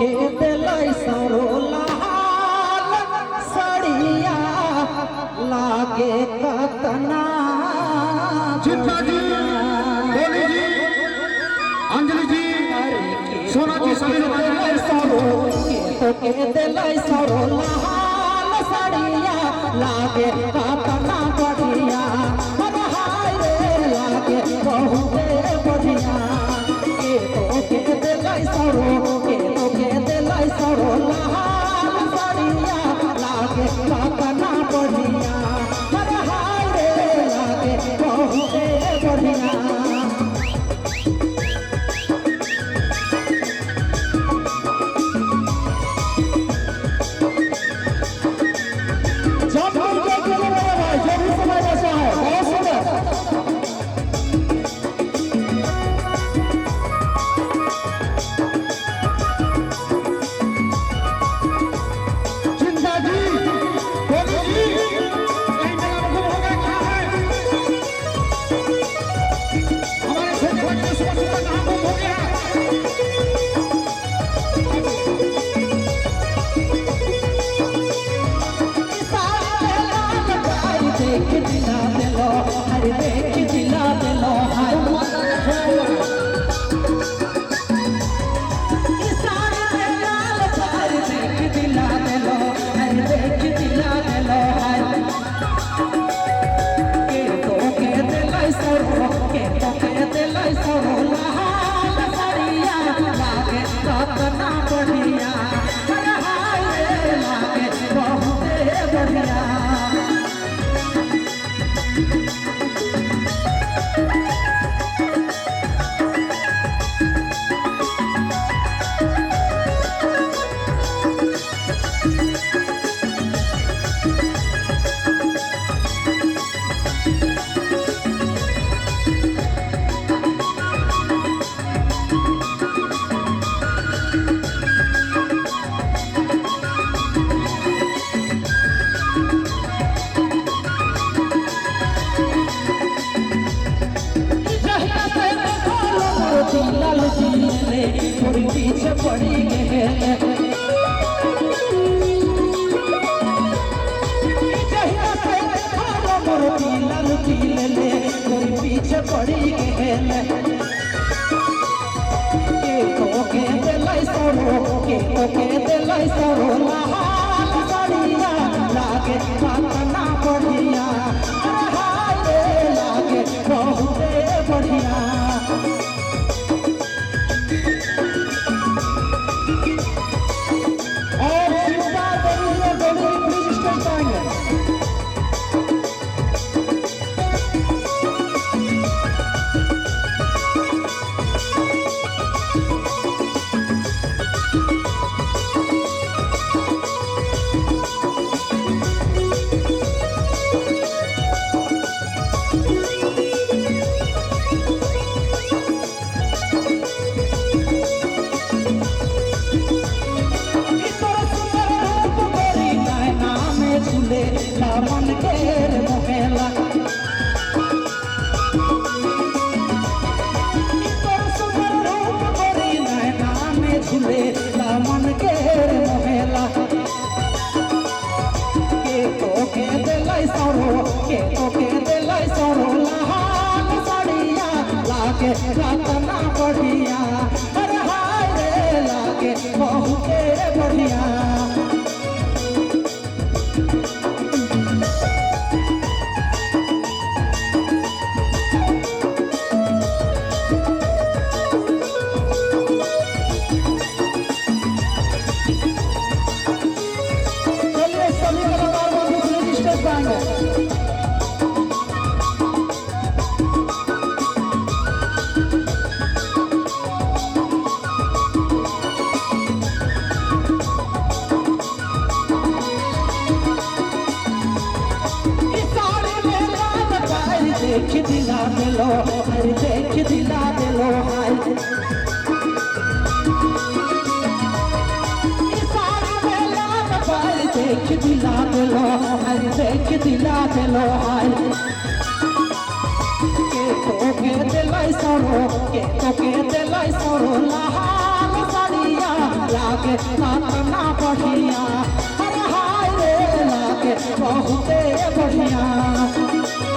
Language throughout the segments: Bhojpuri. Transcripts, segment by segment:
के दिलाई सरो लाल सड़िया लागे कतना चिंता जी, बोली जी, अंजलि जी, सोना जी, सभी के दिलाई सरो लाल सड़िया लागे कतना बढ़िया हाय रे लागे बहुत बढ़िया के दिलाई सरो के दिलाई सरो लाल सड़िया लागे कतना बढ़िया हाय रे लागे बहुत बढ़िया पीछे पड़ी गए पीछे पड़ी गए के दिलाई सरो लाल सड़िया लागे कतना बढ़िया हाय रे लागे बहुत बढ़िया मन केर मोहेला सुंदर रूप गोरी नैना में झूले मन केर मोहेला के दिलाई सरो लाल सड़िया लागे कतना बढ़िया हाय रे लागे बहुत बढ़िया देख दिला दिलो अरे देख दिला दिलो हाय सारा बेला पर देख दिला दिलो अरे देख दिला दिलो हाय के दिलाई सरो के दिलाई सरो लाल सड़िया लाग लागे ना बढ़िया अरे हाय रे लागे बहुते बढ़िया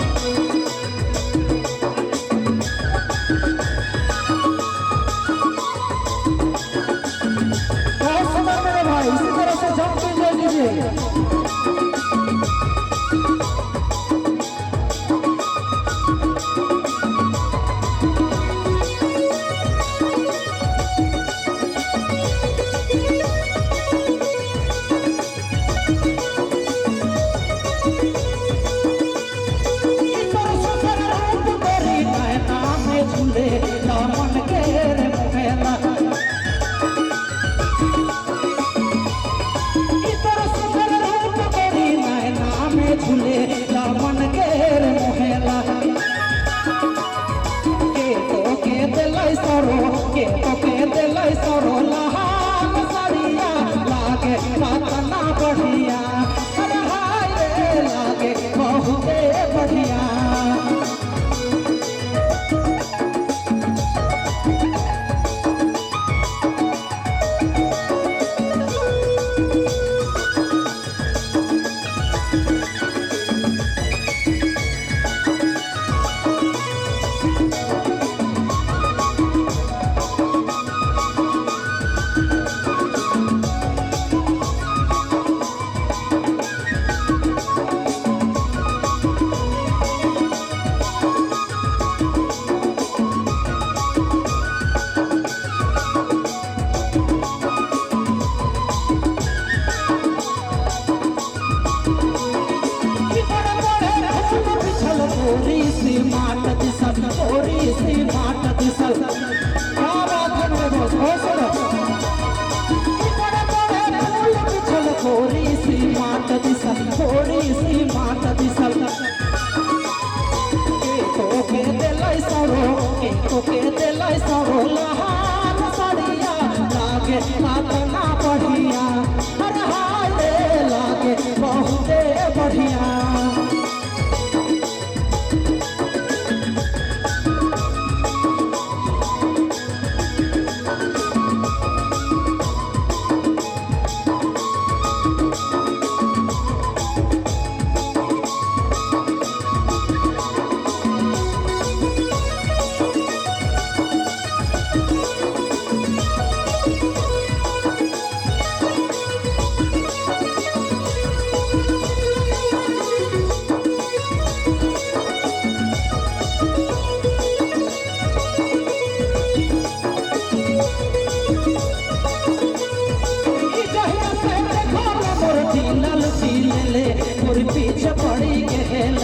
मेरे भाई इसी तरह से जम के ले लीजिए झूले दामन के रे मोहेला इतर सुंदर रूप तेरी नैना में झूले दामन के रे मोहेला के दिलाई सरो के दिलाई सरो लहान साड़िया लागे पातना बढ़िया अरे हाय रे लागे बहुते बढ़िया थोड़ी सी माट दिसल थोड़ी सी माट दिसल क्या बात है मेरे दोस्त हो सुनो बड़े बड़े फूल बिछल थोड़ी सी माट दिसल थोड़ी सी माट दिसल के दिलाई सरो के दिलाई सरो लहान साड़िया लागे पातना बढ़िया अरे हाय रे लागे बहुते बढ़िया पीछे पड़ी गेल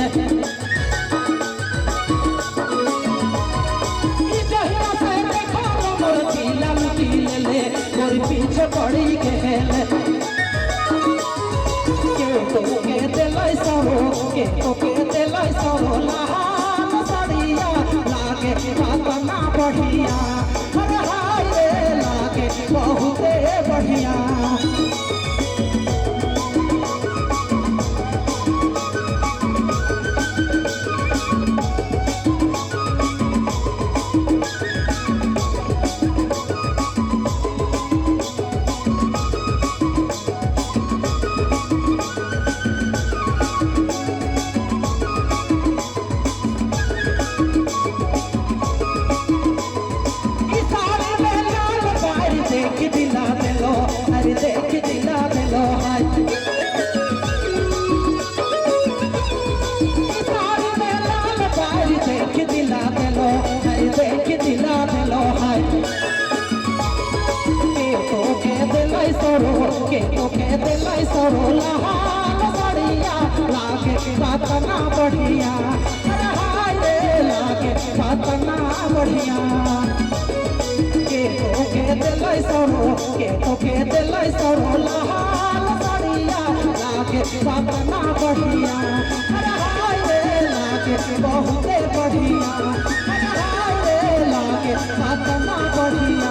पीछे पड़ी गेल के दिलाई सरो लहान साड़िया लागे पातना बढ़िया अरे हाय रे लागे बहुते बढ़िया के दिलाई सरो लहान साड़िया लागे पातना बढ़िया अरे हाय रे लागे पातना बढ़िया के दिलाई सरो लहान साड़िया लागे पातना बढ़िया अरे हाय रे लागे बहुते बढ़िया अरे हाय रे लागे पातना बढ़िया